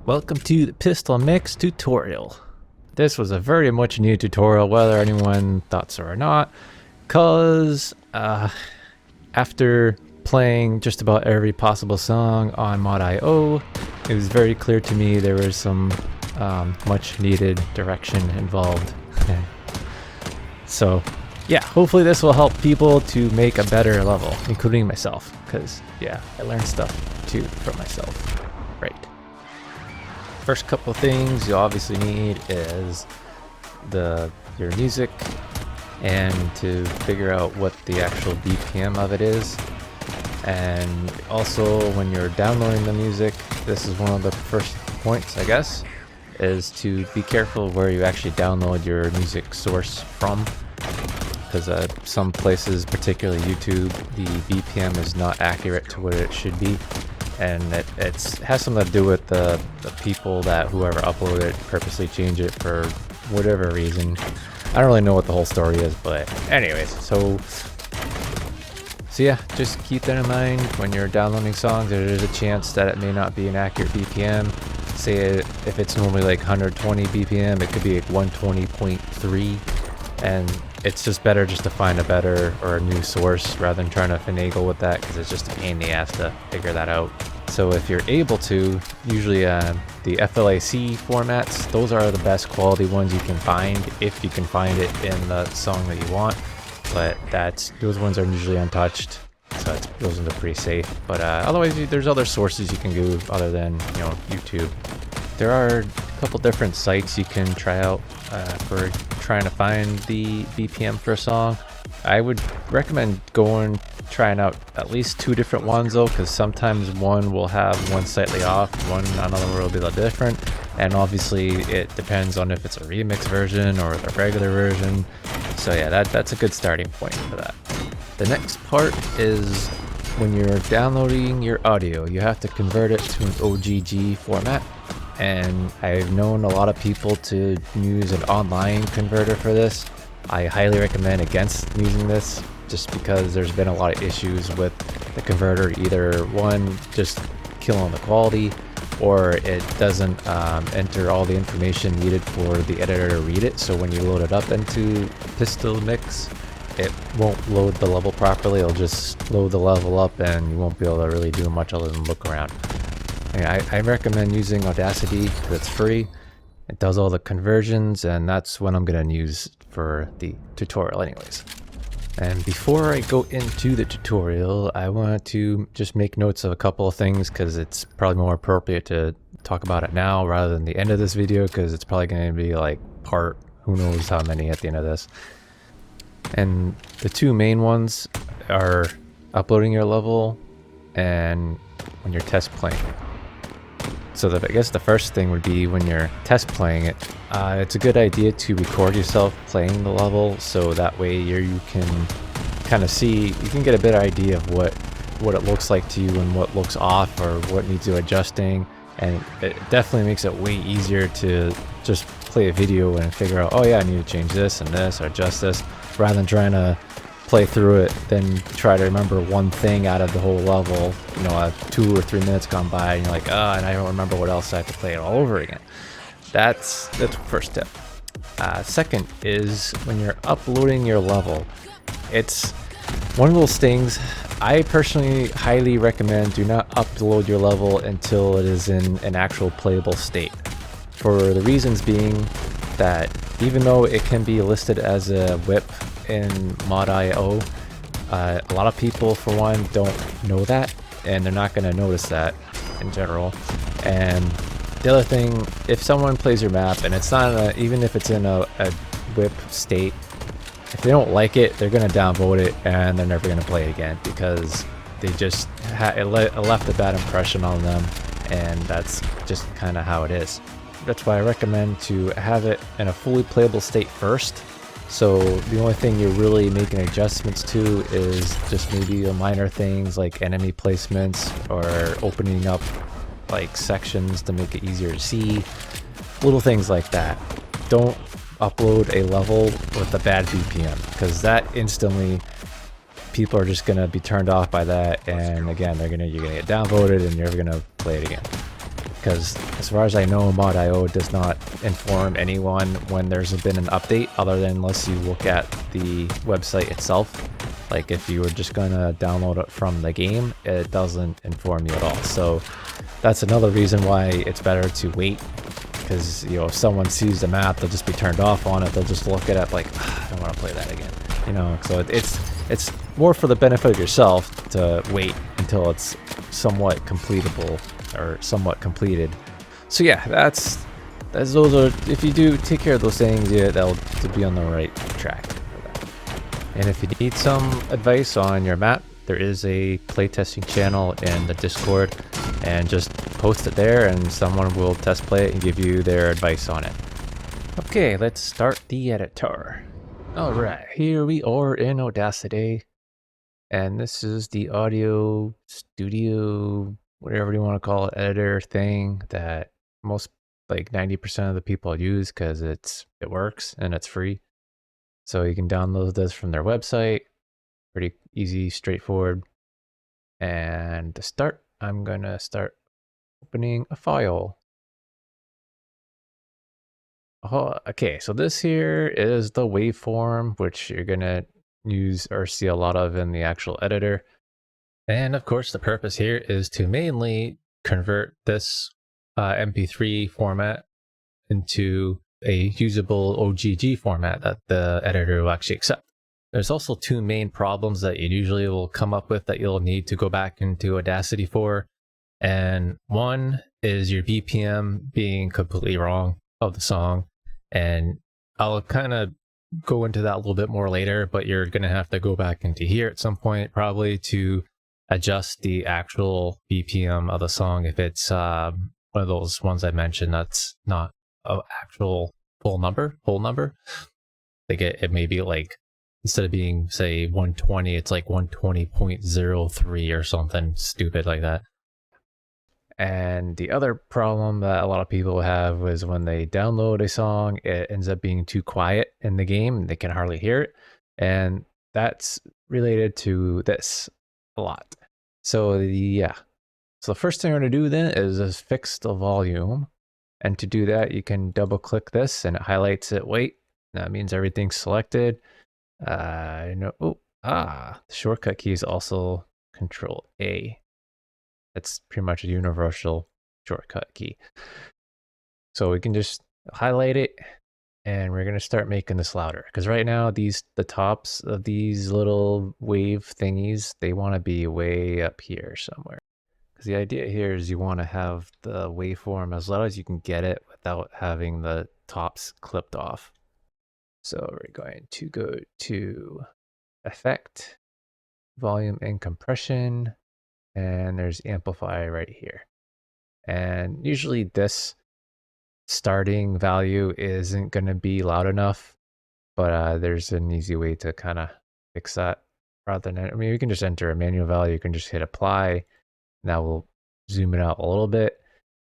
Welcome to the PistolMix tutorial. This was a very much needed tutorial, whether anyone thought so or not, because after playing just about every possible song on Mod.io, it was very clear to me there was some much needed direction involved. So yeah, hopefully this will help people to make a better level, including myself, because yeah, I learned stuff too from myself. Right. First couple of things you obviously need is your music, and to figure out what the actual BPM of it is. And also, when you're downloading the music, this is one of the first points, I guess, is to be careful where you actually download your music source from, because some places, particularly YouTube, the BPM is not accurate to what it should be. And it has something to do with the people whoever uploaded it purposely change it for whatever reason. I don't really know what the whole story is, but anyways, so yeah, just keep that in mind when you're downloading songs. There is a chance that it may not be an accurate BPM. Say if it's normally like 120 BPM, it could be like 120.3, and it's just better just to find a better or a new source rather than trying to finagle with that, because it's just a pain in the ass to figure that out. So if you're able to, usually the FLAC formats, those are the best quality ones you can find, if you can find it in the song that you want. But those ones are usually untouched, so those ones are pretty safe. But otherwise, there's other sources you can go other than YouTube. There are a couple different sites you can try out for trying to find the BPM for a song. I would recommend trying out at least 2 different ones though, because sometimes one will have one slightly off, another will be a little different, and obviously it depends on if it's a remix version or the regular version. So yeah, that's a good starting point for that. The next part is when you're downloading your audio, you have to convert it to an OGG format. And I've known a lot of people to use an online converter for this. I highly recommend against using this, just because there's been a lot of issues with the converter. Either one, just killing the quality, or it doesn't enter all the information needed for the editor to read it. So when you load it up into PistolMix, it won't load the level properly. It'll just load the level up and you won't be able to really do much other than look around. I recommend using Audacity because it's free. It does all the conversions, and that's what I'm going to use for the tutorial anyways. And before I go into the tutorial, I want to just make notes of a couple of things, because it's probably more appropriate to talk about it now rather than the end of this video, because it's probably going to be like part who knows how many at the end of this. And the 2 main ones are uploading your level and when you're test playing. So I guess the first thing would be when you're test playing it, it's a good idea to record yourself playing the level, so that way you can kind of see, you can get a better idea of what it looks like to you and what looks off or what needs adjusting. And it definitely makes it way easier to just play a video and figure out, oh yeah, I need to change this and this or adjust this, rather than trying to play through it, then try to remember one thing out of the whole level. 2 or 3 minutes gone by and you're like, and I don't remember what else, I have to play it all over again. That's the first step. Second is when you're uploading your level, it's one of those things I personally highly recommend. Do not upload your level until it is in an actual playable state, for the reasons being that even though it can be listed as a whip in Mod.io, a lot of people, for one, don't know that, and they're not going to notice that in general. And the other thing, if someone plays your map and it's not even if it's in a whip state, if they don't like it, they're going to downvote it and they're never going to play it again, because they just it left a bad impression on them, and that's just kind of how it is. That's why I recommend to have it in a fully playable state first. So the only thing you're really making adjustments to is just maybe the minor things like enemy placements or opening up like sections to make it easier to see, little things like that. Don't upload a level with a bad BPM, because that instantly people are just gonna be turned off by that, and again you're gonna get downvoted and you're never gonna play it again. because as far as I know, Mod.io does not inform anyone when there's been an update, other than unless you look at the website itself. Like if you were just gonna download it from the game, it doesn't inform you at all. So that's another reason why it's better to wait, because you know, if someone sees the map, they'll just be turned off on it. They'll just look at it like, I don't want to play that again. You know, so it's more for the benefit of yourself to wait until it's somewhat completable or somewhat completed. So yeah, that's those are, if you do take care of those things, yeah, that'll be on the right track for that. And if you need some advice on your map, there is a playtesting channel in the Discord, and just post it there and someone will test play it and give you their advice on it. Okay, let's start the editor. Alright, here we are in Audacity, and this is the audio studio, whatever you want to call it, editor thing that most, like 90% of the people use because it works and it's free. So you can download this from their website. Pretty easy, straightforward. And to start, I'm gonna start opening a file. Oh, okay, so this here is the waveform, which you're gonna use or see a lot of in the actual editor. And of course, the purpose here is to mainly convert this MP3 format into a usable OGG format that the editor will actually accept. There's also two main problems that you usually will come up with that you'll need to go back into Audacity for. And one is your BPM being completely wrong of the song. And I'll kind of go into that a little bit more later, but you're going to have to go back into here at some point probably to adjust the actual BPM of the song if it's one of those ones I mentioned that's not an actual whole number. Like it may be like, instead of being say 120, it's like 120.03 or something stupid like that. And the other problem that a lot of people have is when they download a song, it ends up being too quiet in the game. They can hardly hear it. And that's related to this a lot. So yeah. So the first thing we're going to do then is just fix the volume. And to do that, you can double click this and it highlights it white. That means everything's selected. The shortcut key is also Control A. That's pretty much a universal shortcut key. So we can just highlight it, and we're gonna start making this louder. Because right now, the tops of these little wave thingies, they want to be way up here somewhere. Because the idea here is you want to have the waveform as loud as you can get it without having the tops clipped off. So we're going to go to Effect, Volume and Compression, and there's Amplify right here. And usually this starting value isn't going to be loud enough, but there's an easy way to kind of fix that. Rather than, I mean, you can just enter a manual value, you can just hit apply. Now we'll zoom it out a little bit.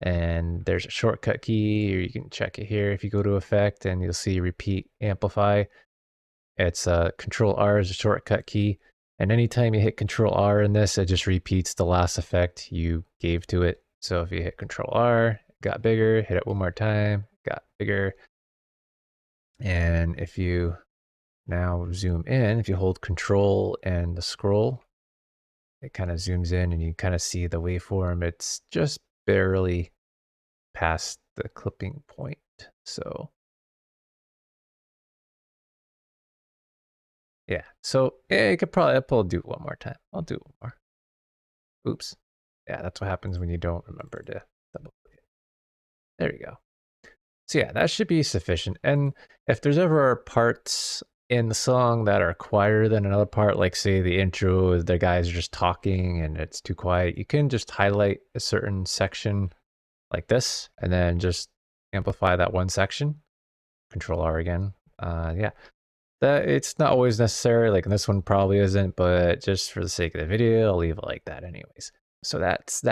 And there's a shortcut key, or you can check it here if you go to effect, and you'll see repeat amplify. It's Control R is a shortcut key. And anytime you hit Control R in this, it just repeats the last effect you gave to it. So if you hit Control R, it got bigger, hit it one more time, got bigger. And if you now zoom in, if you hold Control and the scroll, it kind of zooms in and you kind of see the waveform. It's just barely past the clipping point. So yeah, so yeah, you could probably, I'll do it one more time. I'll do it one more. Oops. Yeah, that's what happens when you don't remember to double click. There you go. So yeah, that should be sufficient. And if there's ever parts in the song that are quieter than another part, like say the intro, the guys are just talking and it's too quiet, you can just highlight a certain section like this and then just amplify that one section. Control R again. Yeah. That it's not always necessary, like this one probably isn't, but just for the sake of the video, I'll leave it like that anyways. So that's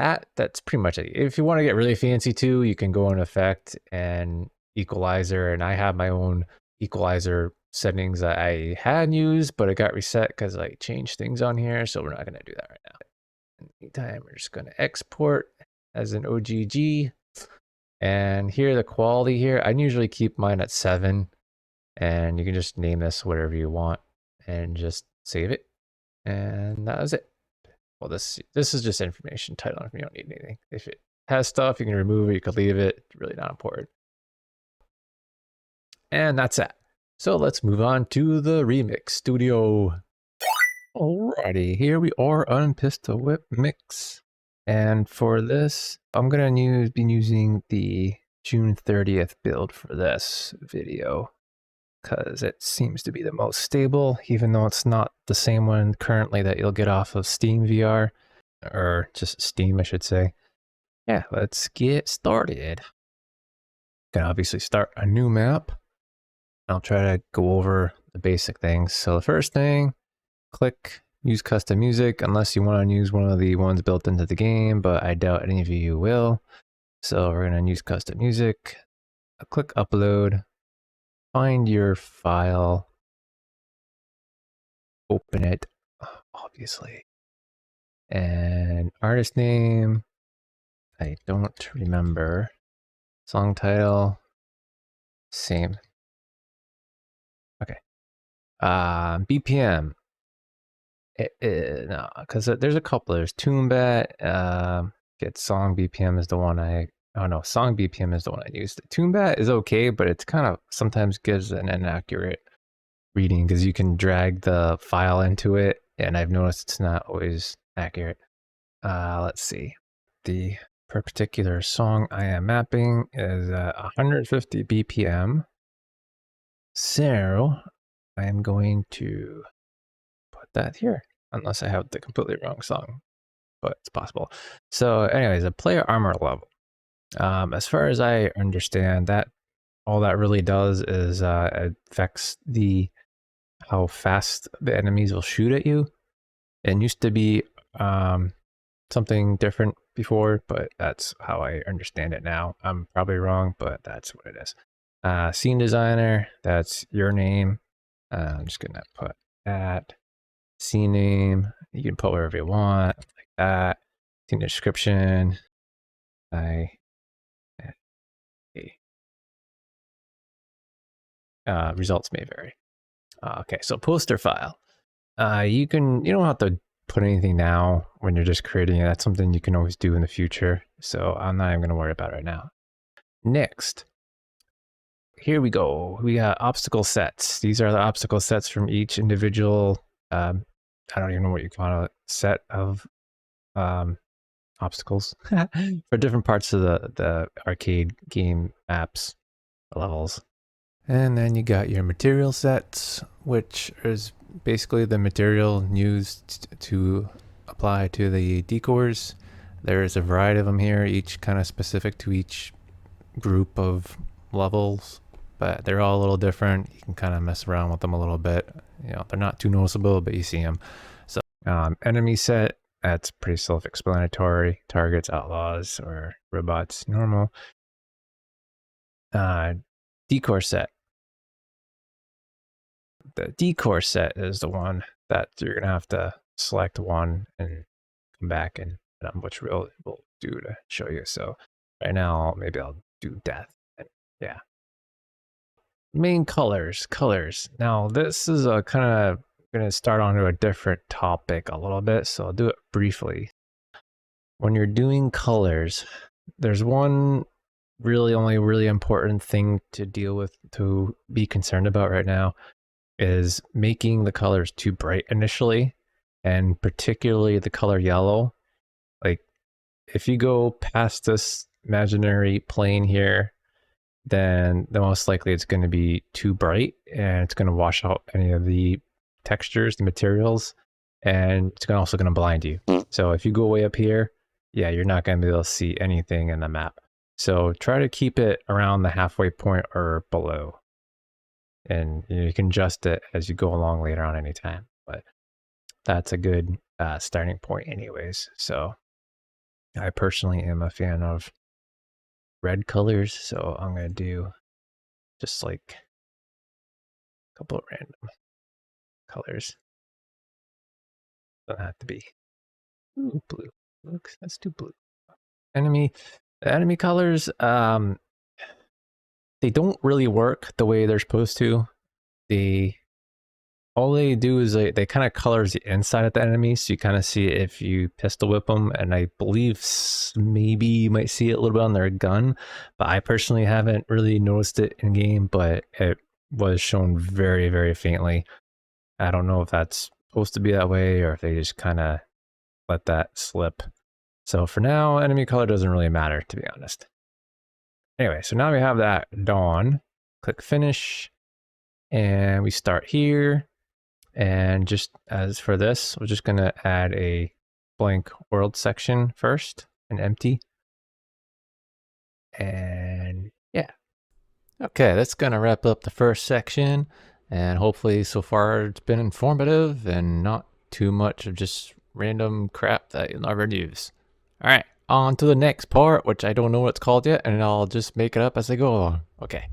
pretty much it. If you want to get really fancy too, you can go in effect and equalizer, and I have my own equalizer settings that I had used, but it got reset because I changed things on here, so we're not going to do that right now. In the meantime, we're just going to export as an OGG. And here, the quality here, I usually keep mine at 7. And you can just name this whatever you want and just save it. And that was it. Well, this is just information title. You don't need anything. If it has stuff, you can remove it, you can leave it. It's really not important. And that's that. So let's move on to the remix studio. Alrighty, here we are on PistolMix. And for this, I'm gonna be using the June 30th build for this video, because it seems to be the most stable, even though it's not the same one currently that you'll get off of Steam VR, or just Steam, I should say. Yeah, let's get started. Can obviously start a new map. I'll try to go over the basic things. So the first thing, click use custom music, unless you want to use one of the ones built into the game, but I doubt any of you will. So we're going to use custom music. I'll click upload, find your file, open it, obviously. And artist name, I don't remember. Song title, same. Okay. BPM. No, because there's a couple. There's Toombat. Get song BPM is the one song BPM is the one I used. Toombat is okay, but it's kind of sometimes gives an inaccurate reading because you can drag the file into it, and I've noticed it's not always accurate. Let's see. The particular song I am mapping is 150 BPM. So I am going to put that here, unless I have the completely wrong song, but it's possible. So anyways, a player armor level. As far as I understand, that all that really does is affects how fast the enemies will shoot at you. It used to be something different before, but that's how I understand it now. I'm probably wrong, but that's what it is. Scene designer, that's your name. I'm just gonna put that. Scene name, you can put wherever you want, like that. Scene description, results may vary. Okay, so poster file. You don't have to put anything now when you're just creating it. That's something you can always do in the future. So I'm not even going to worry about it right now. Next, here we go. We got obstacle sets. These are the obstacle sets from each individual, I don't even know what you call it, set of obstacles for different parts of the arcade game apps levels. And then you got your material sets, which is basically the material used to apply to the decors. There's a variety of them here, each kind of specific to each group of levels, but they're all a little different. You can kind of mess around with them a little bit. They're not too noticeable, but you see them. So enemy set, that's pretty self-explanatory. Targets, outlaws, or robots, normal. Decor set. The decor set is the one that you're going to have to select one and come back and which we'll do to show you. So right now, maybe I'll do death. And yeah. Main colors. Now this is a kind of going to start onto a different topic a little bit, so I'll do it briefly. When you're doing colors, there's one only really important thing to deal with, to be concerned about right now, is making the colors too bright initially, and particularly the color yellow. Like if you go past this imaginary plane here, then the most likely it's going to be too bright and it's going to wash out any of the textures, the materials, and it's also going to blind you. So if you go way up here, yeah, you're not going to be able to see anything in the map. So try to keep it around the halfway point or below. And you can adjust it as you go along later on anytime. But that's a good starting point anyways. So I personally am a fan of red colors, so I'm going to do just like a couple of random colors. Don't have to be blue. Looks, that's too blue. Enemy. The enemy colors, they don't really work the way they're supposed to. All they do is they kind of colors the inside of the enemy, so you kind of see it if you pistol whip them, and I believe maybe you might see it a little bit on their gun, but I personally haven't really noticed it in game, but it was shown very, very faintly. I don't know if that's supposed to be that way or if they just kind of let that slip. So for now, enemy color doesn't really matter, to be honest. Anyway, so now we have that done. Click finish, and we start here. And just as for this, we're just going to add a blank world section first, an empty. And yeah. Okay, that's going to wrap up the first section. And hopefully so far it's been informative and not too much of just random crap that you'll never use. All right, on to the next part, which I don't know what it's called yet, and I'll just make it up as I go along. Okay.